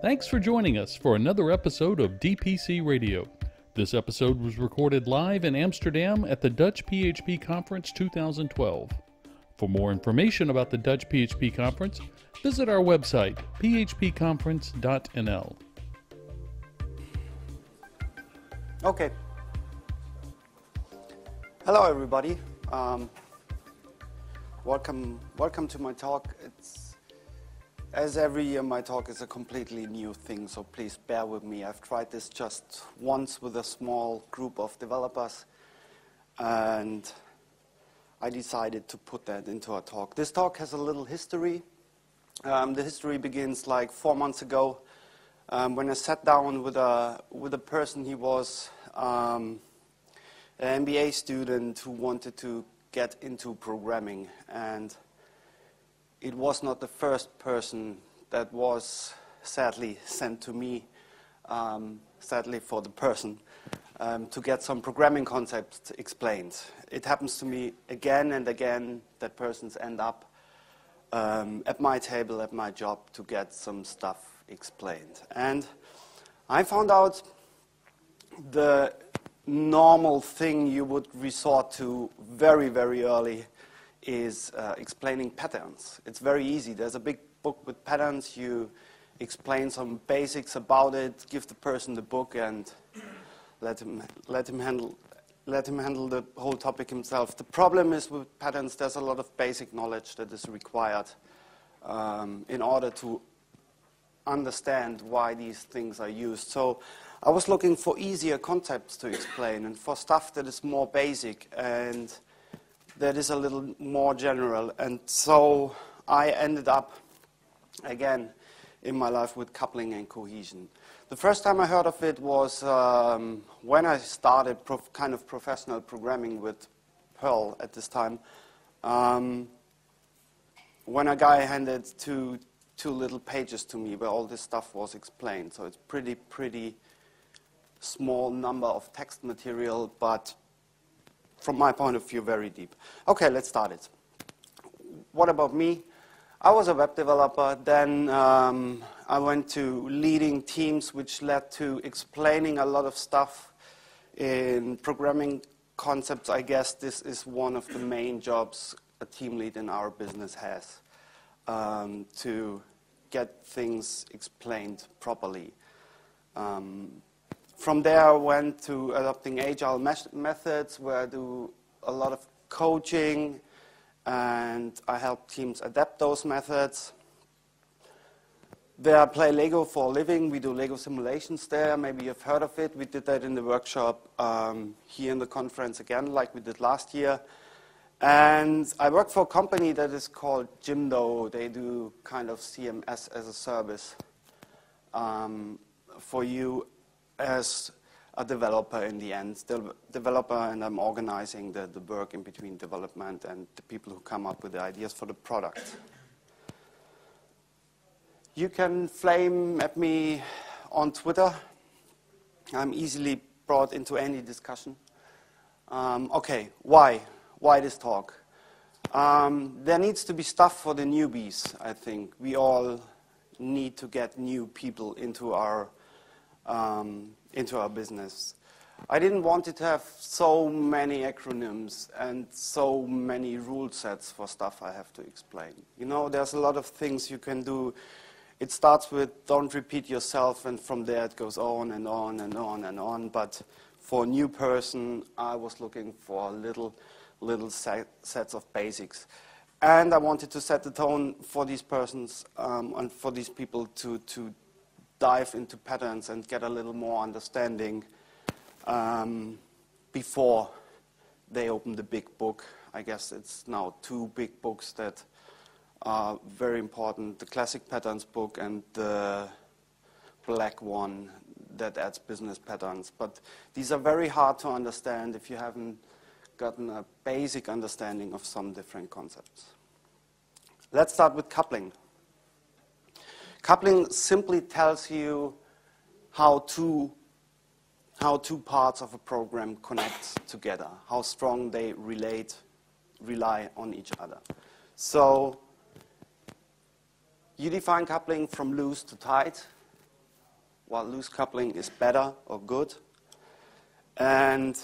Thanks for joining us for another episode of DPC Radio. This episode was recorded live in Amsterdam at the Dutch PHP Conference 2012. For more information about the Dutch PHP Conference, visit our website, phpconference.nl. Okay. Hello, everybody. Welcome to my talk. As every year, my talk is a completely new thing, so please bear with me. I've tried this just once with a small group of developers, and I decided to put that into a talk. This talk has a little history. The history begins like 4 months ago when I sat down with a person. He was an MBA student who wanted to get into programming, and it was not the first person that was sadly sent to me, sadly for the person, to get some programming concepts explained. It happens to me again and again that persons end up at my table, at my job, to get some stuff explained. And I found out the normal thing you would resort to very, very early is explaining patterns. It's very easy. There's a big book with patterns. You explain some basics about it, give the person the book, and let him handle the whole topic himself. The problem is with patterns, there's a lot of basic knowledge that is required in order to understand why these things are used. So I was looking for easier concepts to explain and for stuff that is more basic and that is a little more general. And so I ended up, again, in my life with coupling and cohesion. The first time I heard of it was when I started kind of professional programming with Perl at this time, when a guy handed two little pages to me where all this stuff was explained. So it's pretty small number of text material, but from my point of view, very deep. Okay, let's start it. What about me? I was a web developer. Then I went to leading teams, which led to explaining a lot of stuff in programming concepts. I guess this is one of the main jobs a team lead in our business has, to get things explained properly. From there, I went to adopting agile methods, where I do a lot of coaching, and I help teams adapt those methods. There, I play Lego for a living. We do Lego simulations there. Maybe you've heard of it. We did that in the workshop here in the conference again, like we did last year. And I work for a company that is called Jimdo. They do kind of CMS as a service for you as a developer in the end. The developer, and I'm organizing the work in between development and the people who come up with the ideas for the product. You can flame at me on Twitter. I'm easily brought into any discussion. Okay, why? Why this talk? There needs to be stuff for the newbies, I think. We all need to get new people into our business. I didn't want it to have so many acronyms and so many rule sets for stuff I have to explain. You know, there's a lot of things you can do. It starts with don't repeat yourself, and from there it goes on and on and on and on. But for a new person, I was looking for little sets of basics. And I wanted to set the tone for these persons and for these people to dive into patterns and get a little more understanding before they open the big book. I guess it's now 2 big books that are very important, the classic patterns book and the black one that adds business patterns. But these are very hard to understand if you haven't gotten a basic understanding of some different concepts. Let's start with coupling. Coupling simply tells you how two parts of a program connect together, how strong they rely on each other. So you define coupling from loose to tight. while loose coupling is better or good. And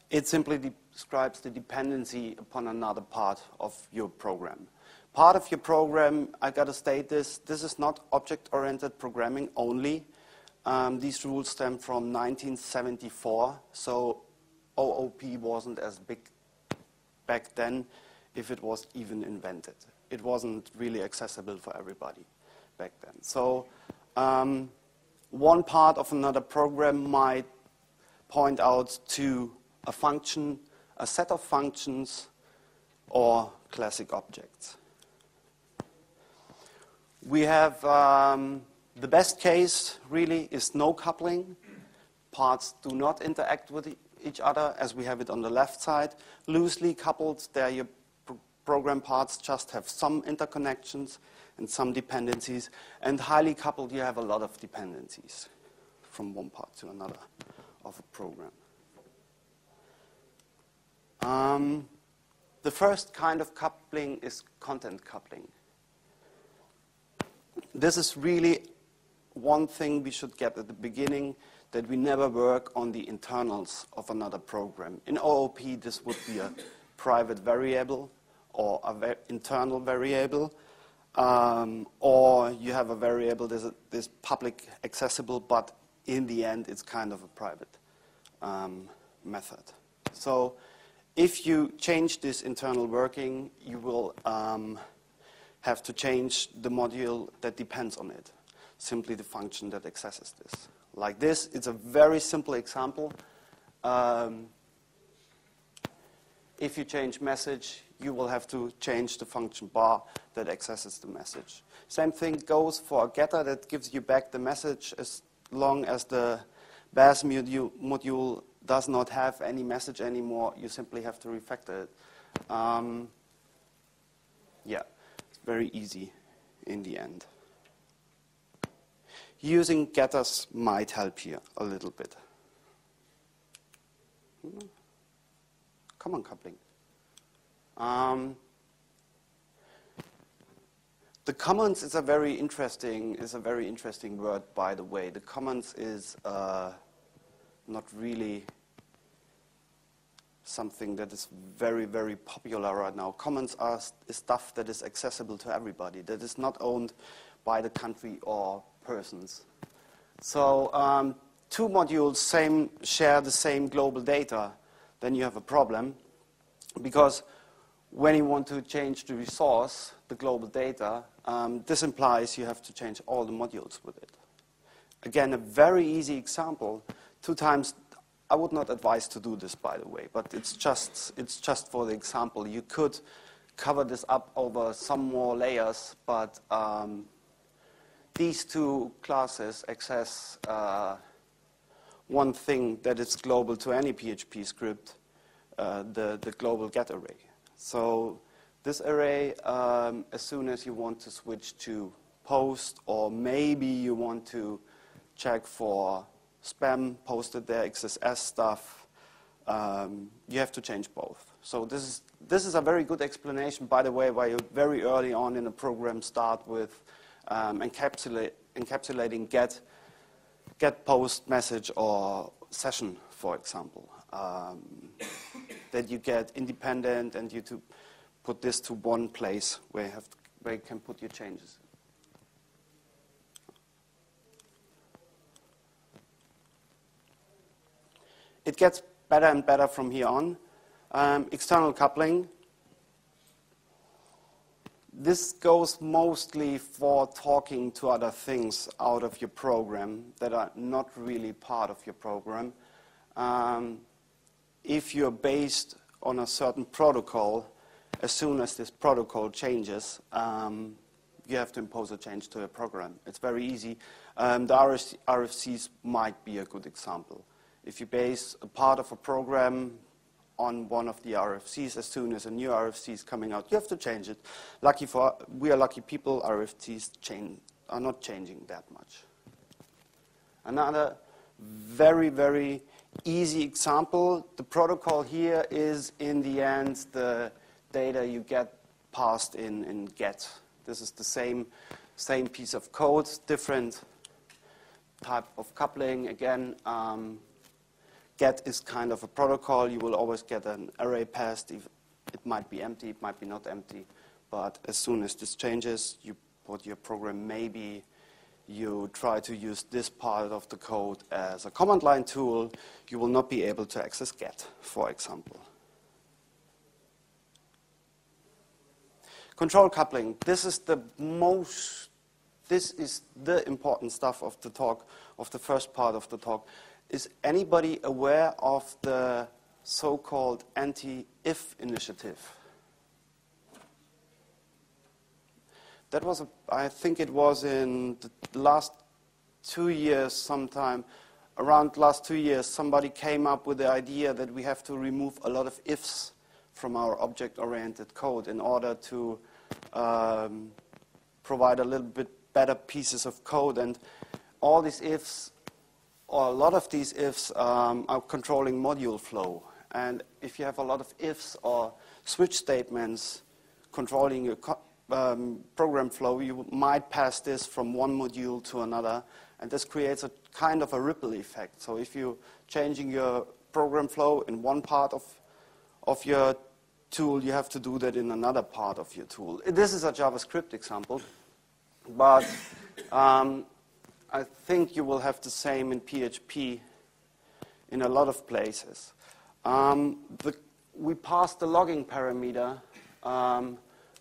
it simply describes the dependency upon another part of your program. Part of your program, I got to state this is not object-oriented programming only. These rules stem from 1974, so OOP wasn't as big back then, if it was even invented. It wasn't really accessible for everybody back then. So one part of another program might point out to a function, a set of functions, or classic objects. We have the best case really is no coupling. Parts do not interact with each other as we have it on the left side. Loosely coupled, there your program parts just have some interconnections and some dependencies. And highly coupled, you have a lot of dependencies from one part to another of a program. The first kind of coupling is content coupling. This is really one thing we should get at the beginning, that we never work on the internals of another program. In OOP, this would be a private variable or an internal variable, or you have a variable that is public accessible, but in the end, it's kind of a private method. So if you change this internal working, you will have to change the module that depends on it, simply the function that accesses this. Like this, it's a very simple example. If you change message, you will have to change the function bar that accesses the message. Same thing goes for a getter that gives you back the message as long as the BAS module does not have any message anymore. You simply have to refactor it. Yeah, it's very easy in the end. Using getters might help here a little bit. Common coupling. The commons is a very interesting word, by the way. The commons is not really something that is very, very popular right now. Commons is stuff that is accessible to everybody, that is not owned by the country or persons. So two modules share the same global data, then you have a problem, because when you want to change the resource, the global data, this implies you have to change all the modules with it. Again, a very easy example. 2 times, I would not advise to do this, by the way, but it's just for the example. You could cover this up over some more layers, but these two classes access one thing that is global to any PHP script, the global get array. So this array, as soon as you want to switch to post, or maybe you want to check for spam posted there, XSS stuff, you have to change both. So this is a very good explanation, by the way, why you very early on in a program start with encapsulating get post message or session, for example. That you get independent and you to put this to one place where you can put your changes. It gets better and better from here on. External coupling. This goes mostly for talking to other things out of your program that are not really part of your program. If you're based on a certain protocol, as soon as this protocol changes, you have to impose a change to your program. It's very easy. The RFCs might be a good example. If you base a part of a program on one of the RFCs, as soon as a new RFC is coming out, you have to change it. We are lucky people, RFCs are not changing that much. Another very, very easy example, the protocol here is, in the end, the data you get passed in get. This is the same piece of code, different type of coupling. Again, get is kind of a protocol. You will always get an array passed. It might be empty, it might be not empty. But as soon as this changes, you put your program, maybe you try to use this part of the code as a command line tool, you will not be able to access get, for example. Control coupling. This is the important stuff of the talk, of the first part of the talk. Is anybody aware of the so-called anti-if initiative? That was, I think it was in the last 2 years sometime, around last 2 years, somebody came up with the idea that we have to remove a lot of ifs from our object-oriented code in order to provide a little bit better pieces of code. And all these ifs, or a lot of these ifs, are controlling module flow. And if you have a lot of ifs or switch statements controlling your program flow, you might pass this from one module to another, and this creates a kind of a ripple effect. So if you're changing your program flow in one part of your tool, you have to do that in another part of your tool. This is a JavaScript example, but I think you will have the same in PHP in a lot of places. We pass the logging parameter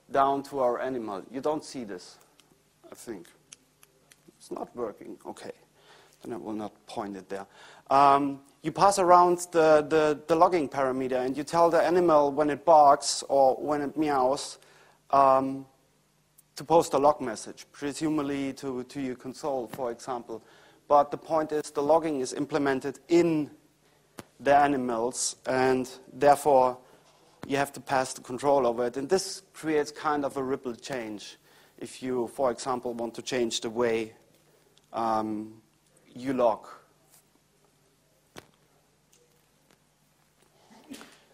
down to our animal. You don't see this, I think. It's not working. Okay, then I will not point it there. You pass around the logging parameter, and you tell the animal when it barks or when it meows to post a log message, presumably to your console, for example. But the point is the logging is implemented in the animals, and therefore you have to pass the control over it. And this creates kind of a ripple change if you, for example, want to change the way you log.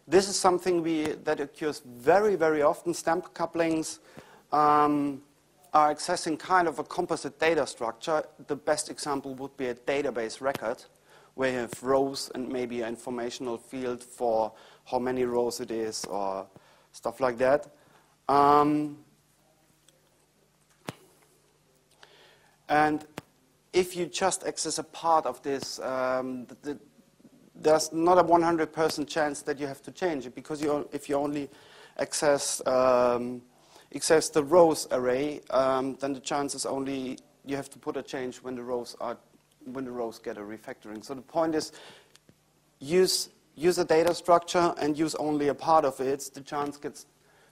This is something that occurs very, very often. Stamp couplings are accessing kind of a composite data structure. The best example would be a database record, where you have rows and maybe an informational field for how many rows it is or stuff like that. And if you just access a part of this, there's not a 100% chance that you have to change it, because if you only access the rows array, then the chance is only you have to put a change when the rows get a refactoring. So the point is, use a data structure and use only a part of it. The chance gets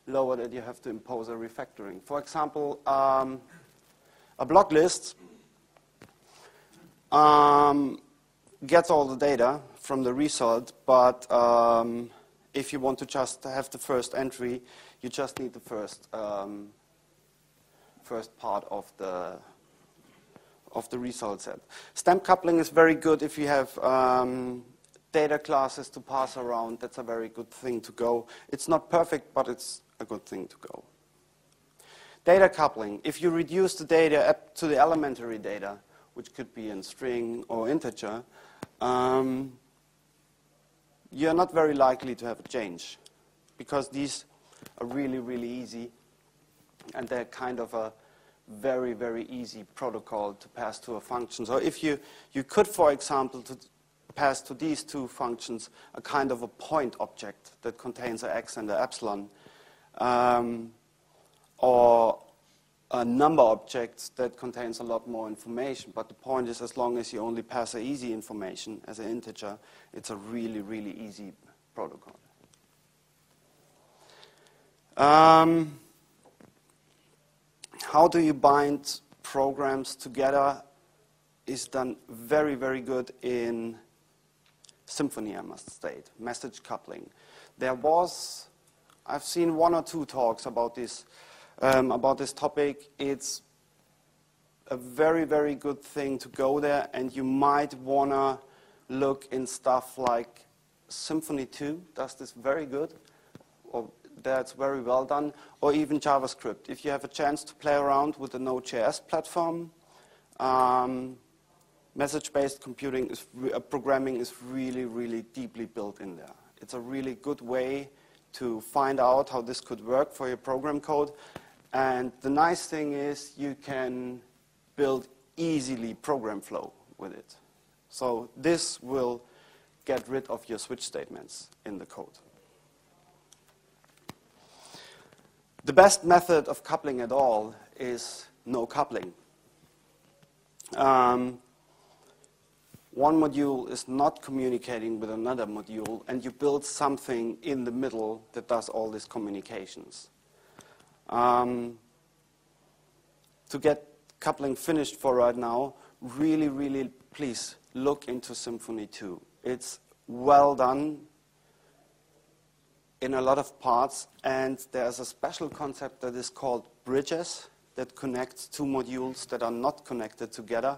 lower that you have to impose a refactoring. For example, a block list gets all the data from the result, but if you want to just have the first entry, you just need the first part of the result set. Stamp coupling is very good if you have data classes to pass around. That's a very good thing to go. It's not perfect, but it's a good thing to go. Data coupling. If you reduce the data up to the elementary data, which could be in string or integer, you're not very likely to have a change, because these are really, really easy, and they're kind of a very, very easy protocol to pass to a function. So if you could, for example, to pass to these two functions a kind of a point object that contains an x and an epsilon, or a number object that contains a lot more information. But the point is, as long as you only pass an easy information as an integer, it's a really, really easy protocol. How do you bind programs together is done very, very good in Symfony, I must state. Message coupling. I've seen 1 or 2 talks about this topic. It's a very, very good thing to go there, and you might want to look in stuff like Symfony 2 does this very good, or that's very well done, or even JavaScript. If you have a chance to play around with the Node.js platform, Message-based programming is really, really deeply built in there. It's a really good way to find out how this could work for your program code. And the nice thing is you can build easily program flow with it. So this will get rid of your switch statements in the code. The best method of coupling at all is no coupling. One module is not communicating with another module, and you build something in the middle that does all these communications. To get coupling finished for right now, really, really please look into Symfony 2. It's well done in a lot of parts, and there's a special concept that is called bridges that connects two modules that are not connected together,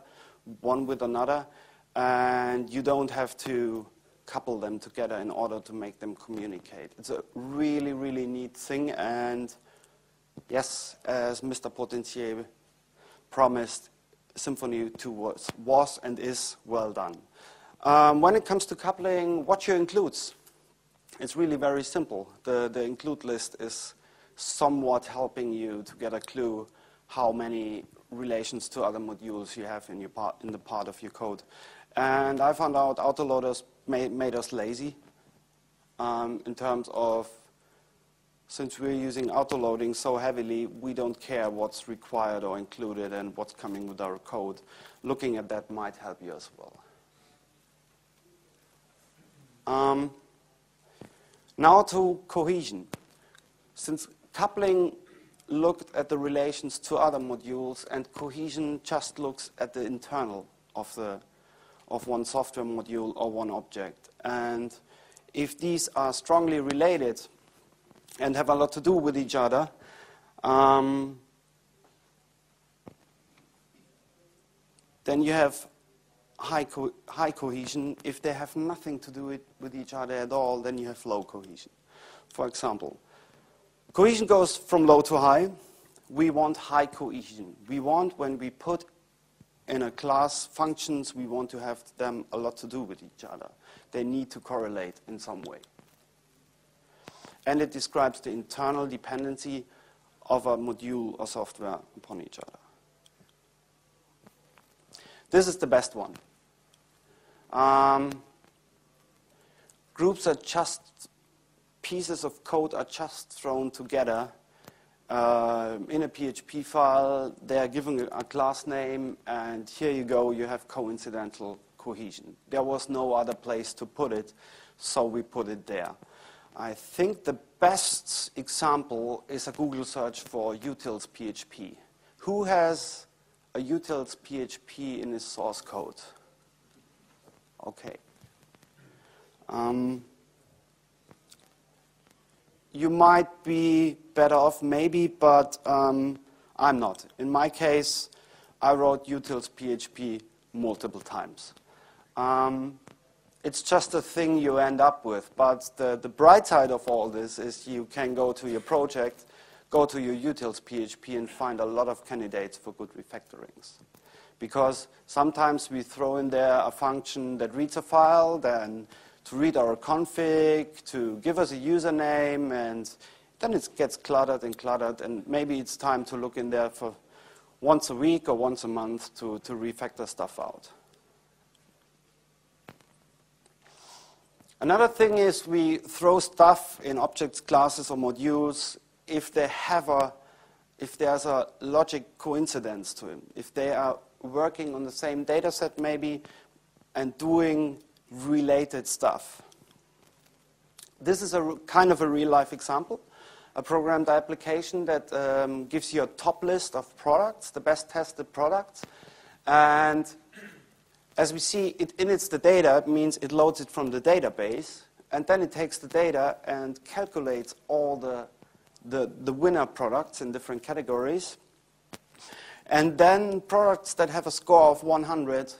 one with another, and you don't have to couple them together in order to make them communicate. It's a really, really neat thing, and yes, as Mr. Potentier promised, Symfony 2 was and is well done. When it comes to coupling, what you includes, it's really very simple. The include list is somewhat helping you to get a clue how many relations to other modules you have in the part of your code. And I found out autoloaders made us lazy in terms of, since we're using autoloading so heavily, we don't care what's required or included and what's coming with our code. Looking at that might help you as well. Now to cohesion. Since coupling looked at the relations to other modules and cohesion just looks at the internal of one software module or one object. And if these are strongly related and have a lot to do with each other, then you have high cohesion. If they have nothing to do with each other at all, then you have low cohesion. For example, cohesion goes from low to high. We want high cohesion. We want, when we put in a class functions, we want to have them a lot to do with each other. They need to correlate in some way. And it describes the internal dependency of a module or software upon each other. This is the best one. Groups are just, pieces of code are just thrown together in a PHP file. They are given a class name, and here you go, you have coincidental cohesion. There was no other place to put it, so we put it there. I think the best example is a Google search for utils PHP. Who has a utils PHP in his source code? Okay. You might be better off maybe, but I'm not. In my case, I wrote utils PHP multiple times. It's just a thing you end up with, but the bright side of all this is you can go to your project, go to your utils PHP and find a lot of candidates for good refactorings. Because sometimes we throw in there a function that reads a file, then to read our config, to give us a username, and then it gets cluttered, and maybe it's time to look in there for once a week or once a month to refactor stuff out. Another thing is we throw stuff in objects, classes, or modules if there's a logic coincidence to them, if they are working on the same data set maybe and doing related stuff. This is a kind of a real-life example, a programmed application that gives you a top list of products, the best tested products, and as we see, it inits the data. It means it loads it from the database, and then it takes the data and calculates all the winner products in different categories. And then products that have a score of 100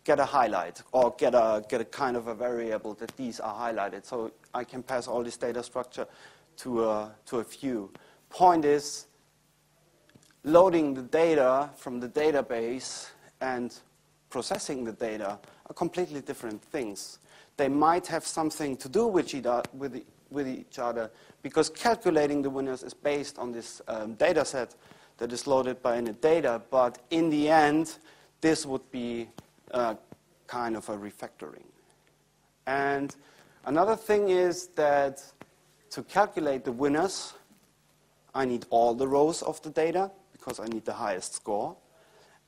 get a highlight, or get a kind of a variable that these are highlighted. So I can pass all this data structure to a view. Point is, loading the data from the database and processing the data are completely different things. They might have something to do with each other, because calculating the winners is based on this data set that is loaded by init data, but in the end, this would be kind of a refactoring. And another thing is that to calculate the winners, I need all the rows of the data, because I need the highest score.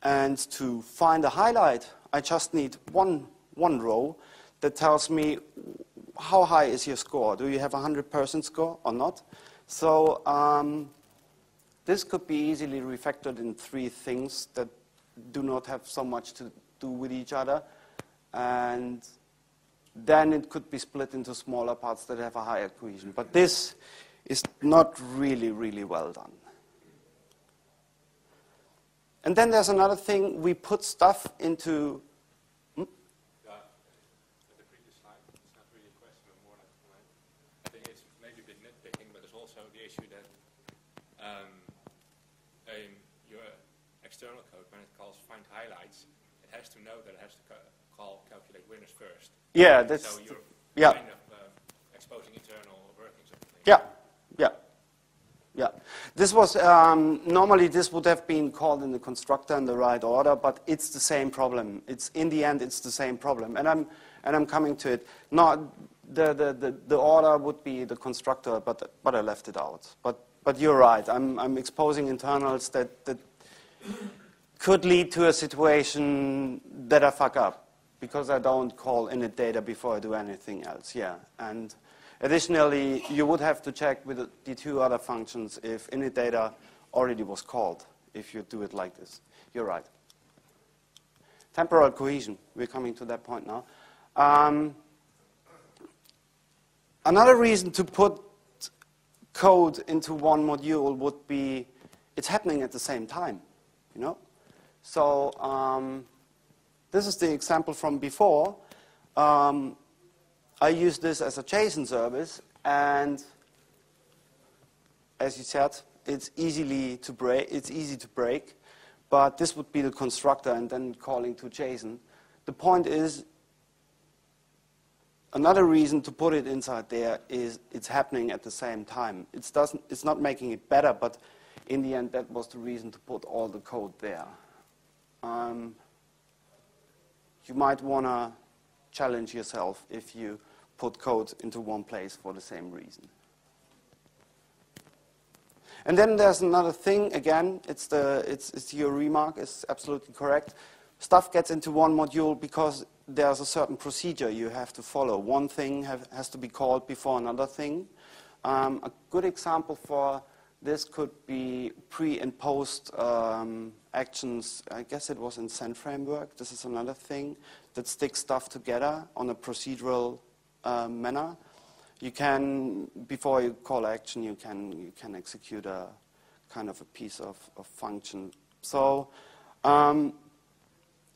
And to find a highlight, I just need one row that tells me how high is your score. Do you have a 100% score or not? So this could be easily refactored in 3 things that do not have so much to do with each other. And then it could be split into smaller parts that have a higher cohesion. But this is not really, really well done. And then there's another thing. We put stuff into... The previous slide, it's not really a question, but more like a comment. I think it's maybe a bit nitpicking, but there's also the issue that your external code, when it calls find highlights, it has to know that it has to call calculate winners first. Yeah, that's... So you're yeah. kind of exposing internal workings of the thing. Yeah, yeah. Yeah, this was, normally this would have been called in the constructor in the right order, but it's the same problem. In the end, it's the same problem. And I'm coming to it. No, the order would be the constructor, but I left it out. But you're right, I'm exposing internals that could lead to a situation that I fuck up, because I don't call init data before I do anything else, yeah. And additionally, you would have to check with the 2 other functions if init data already was called, if you do it like this. You're right. Temporal cohesion, we're coming to that point now. Another reason to put code into one module would be it's happening at the same time, you know? So this is the example from before. I use this as a JSON service, and as you said, it's easy to break, but this would be the constructor and then calling to JSON. The point is, another reason to put it inside there is it's happening at the same time. It's not making it better, but in the end, that was the reason to put all the code there. You might want to challenge yourself if you put code into one place for the same reason. And then there's another thing. Again, it's your remark is absolutely correct. Stuff gets into one module because there's a certain procedure you have to follow. One thing has to be called before another thing. A good example for this could be pre and post actions. I guess it was in Zen framework. This is another thing that sticks stuff together on a procedural manner. You can, before you call action, you can execute a kind of a piece of function. So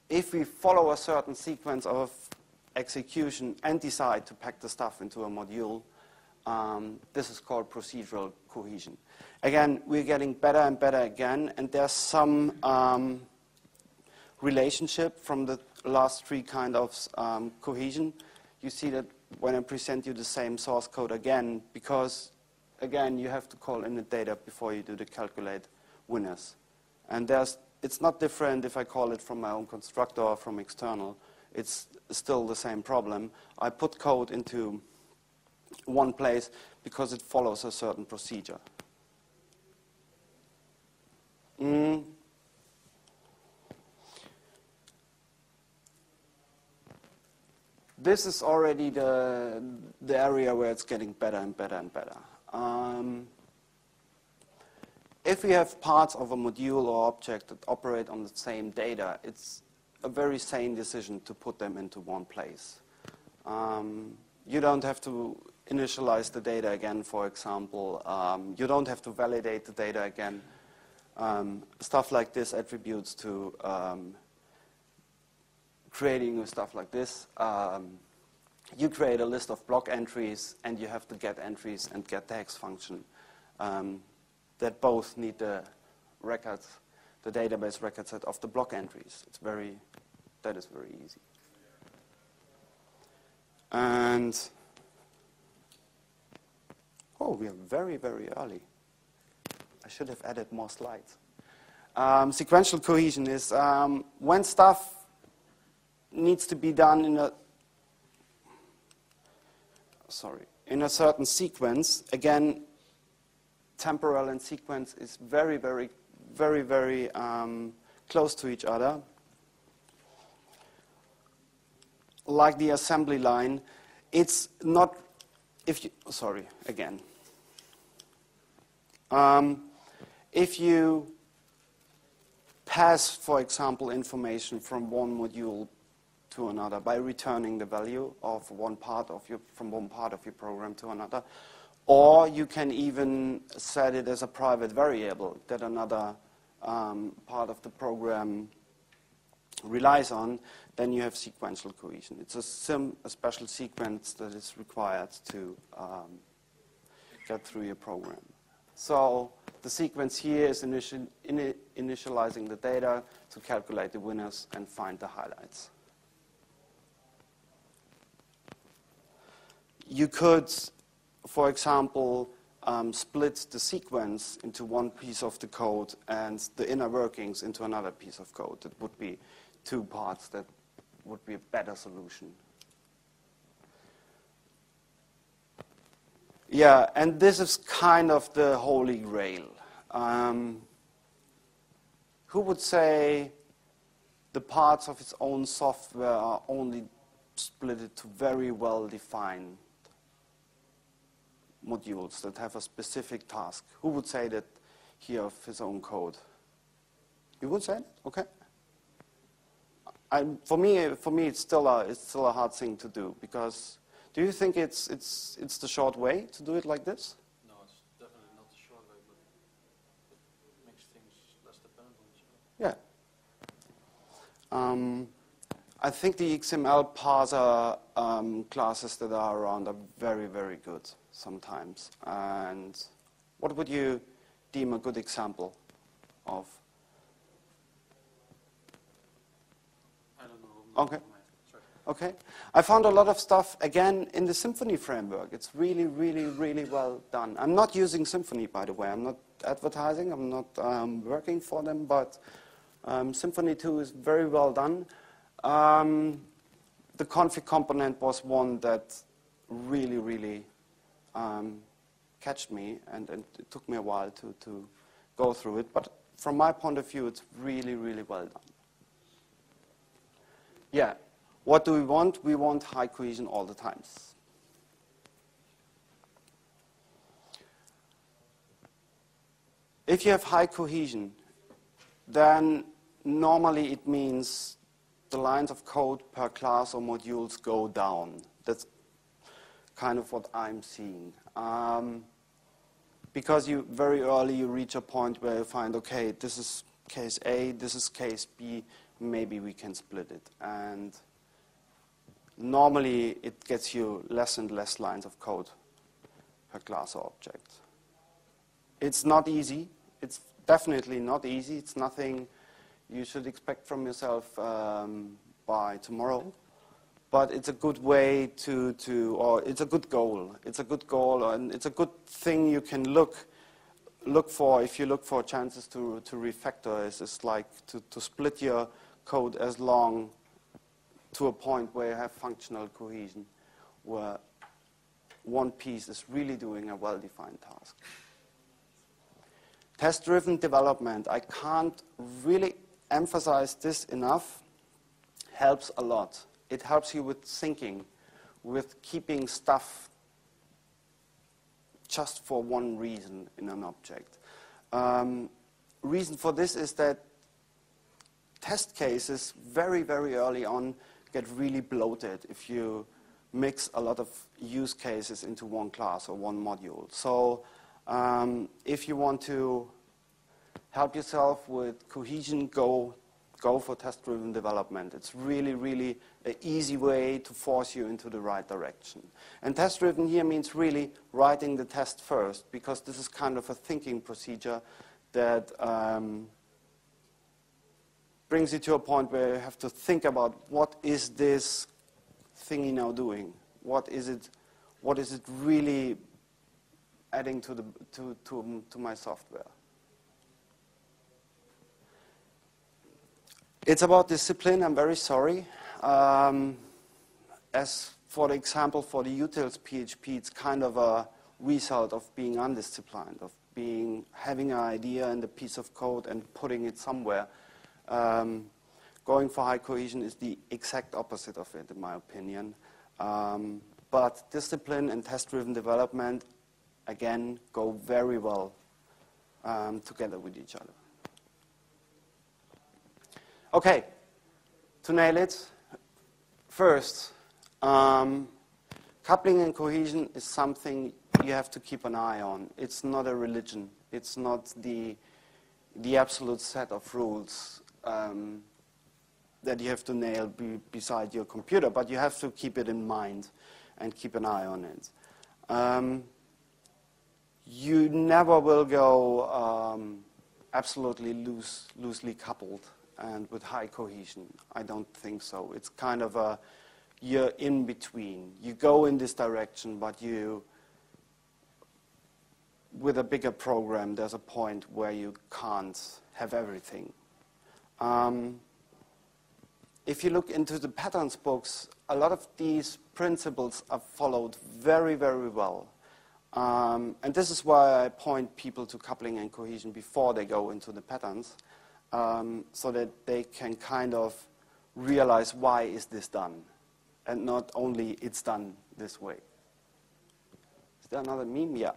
if we follow a certain sequence of execution and decide to pack the stuff into a module, this is called procedural cohesion. Again, we're getting better and better again, and there's some relationship from the last 3 kind of cohesion. You see that when I present you the same source code again, because again, you have to call init data before you do the calculate winners. And it's not different if I call it from my own constructor or from external. It's still the same problem. I put code into one place because it follows a certain procedure. This is already the area where it's getting better and better and better. If we have parts of a module or object that operate on the same data, it's a very sane decision to put them into one place. You don't have to initialize the data again, for example. You don't have to validate the data again. Stuff like this attributes to creating stuff like this. You create a list of block entries, and you have the get entries and get tags function that both need the records, the database record set of the block entries. It's very That is very easy. And, oh, we are very, very early. I should have added more slides. Sequential cohesion is when stuff needs to be done in a certain sequence. Again, temporal and sequence is very, very, very, very close to each other. Like the assembly line, it's not, if you pass, for example, information from one module to another by returning the value of from one part of your program to another, or you can even set it as a private variable that another part of the program relies on, then you have sequential cohesion. It's a special sequence that is required to get through your program. So the sequence here is initializing the data to calculate the winners and find the highlights. You could, for example, split the sequence into one piece of the code and the inner workings into another piece of code. It would be two parts. That would be a better solution. Yeah, and this is kind of the Holy Grail. Who would say the parts of its own software are only split to very well-defined modules that have a specific task? Who would say that here of his own code? You would say it? Okay. For me, it's still a hard thing to do, because do you think it's the short way to do it like this? No, it's definitely not the short way, but it makes things less dependent on each other. Yeah. I think the XML parser classes that are around are very, very good sometimes. And what would you deem a good example of? I don't know. Okay. Okay. I found a lot of stuff, again, in the Symfony framework. It's really, really, really well done. I'm not using Symfony, by the way. I'm not advertising. I'm not working for them. But Symfony 2 is very well done. The config component was one that really, really catched me. And it took me a while to go through it. But from my point of view, it's really, really well done. Yeah. What do we want? We want high cohesion all the times. If you have high cohesion, then normally it means the lines of code per class or modules go down. That's kind of what I'm seeing. Because very early you reach a point where you find, okay, this is case A, this is case B, maybe we can split it. And normally, it gets you less and less lines of code per class or object. It's not easy. It's definitely not easy. It's nothing you should expect from yourself by tomorrow. But it's a good way or it's a good goal. It's a good goal, and it's a good thing you can look for if you look for chances to refactor. It's like to split your code as long to a point where you have functional cohesion, where one piece is really doing a well-defined task. Test-driven development, I can't really emphasize this enough, helps a lot. It helps you with thinking, with keeping stuff just for one reason in an object. Reason for this is that test cases very, very early on get really bloated if you mix a lot of use cases into one class or one module. So if you want to help yourself with cohesion, go for test-driven development. It's really, really an easy way to force you into the right direction. And test-driven here means really writing the test first, because this is kind of a thinking procedure that brings you to a point where you have to think about what is this thingy now doing? What is it really adding to my software? It's about discipline. I'm very sorry. As for the example for the utils PHP, it's kind of a result of being undisciplined, of having an idea and a piece of code and putting it somewhere. Going for high cohesion is the exact opposite of it, in my opinion. But discipline and test-driven development, again, go very well together with each other. Okay, to nail it, first, coupling and cohesion is something you have to keep an eye on. It's not a religion. It's not the absolute set of rules that you have to nail beside your computer, but you have to keep it in mind and keep an eye on it. You never will go absolutely loosely coupled and with high cohesion. I don't think so. It's kind of you're in between. You go in this direction, but with a bigger program, there's a point where you can't have everything. If you look into the patterns books, a lot of these principles are followed very, very well. And this is why I point people to coupling and cohesion before they go into the patterns, so that they can kind of realize why is this done, and not only it's done this way. Is there another meme? Yeah.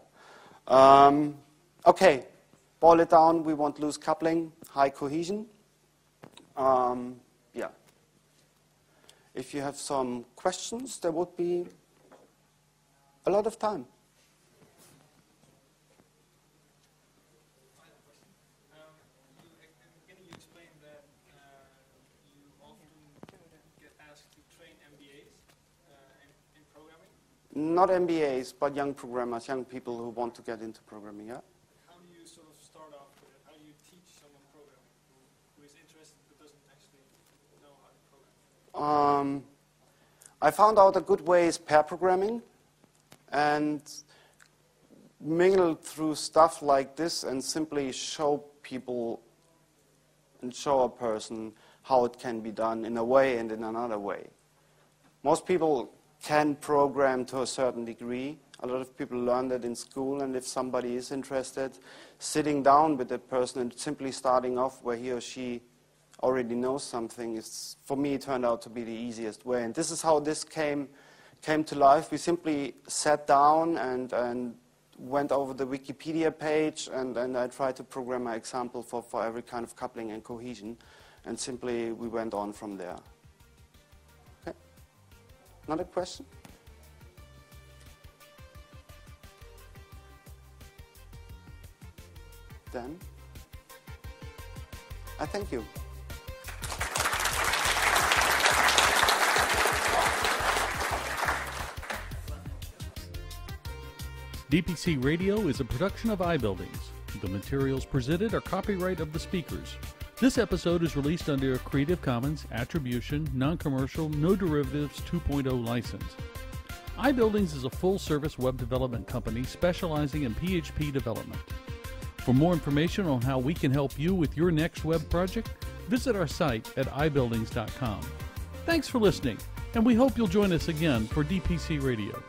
Okay, boil it down. We want loose coupling, high cohesion. Yeah. If you have some questions, there would be a lot of time. Can you explain that you often get asked to train MBAs in programming? Not MBAs, but young programmers, young people who want to get into programming, yeah? How do you sort of start off with it? How do you teach someone programming who is interested but doesn't actually know how to program? I found out a good way is pair programming, and mingle through stuff like this and simply show people and show a person how it can be done in a way and in another way. Most people can program to a certain degree. A lot of people learn that in school, and if somebody is interested, sitting down with that person and simply starting off where he or she already knows something, for me, it turned out to be the easiest way. And this is how this came to life. We simply sat down and went over the Wikipedia page, and I tried to program my example for every kind of coupling and cohesion, and simply we went on from there. Okay? Another question? Then, I thank you. DPC Radio is a production of iBuildings. The materials presented are copyright of the speakers. This episode is released under a Creative Commons Attribution, Non-Commercial, No Derivatives 2.0 license. iBuildings is a full-service web development company specializing in PHP development. For more information on how we can help you with your next web project, visit our site at ibuildings.com. Thanks for listening, and we hope you'll join us again for DPC Radio.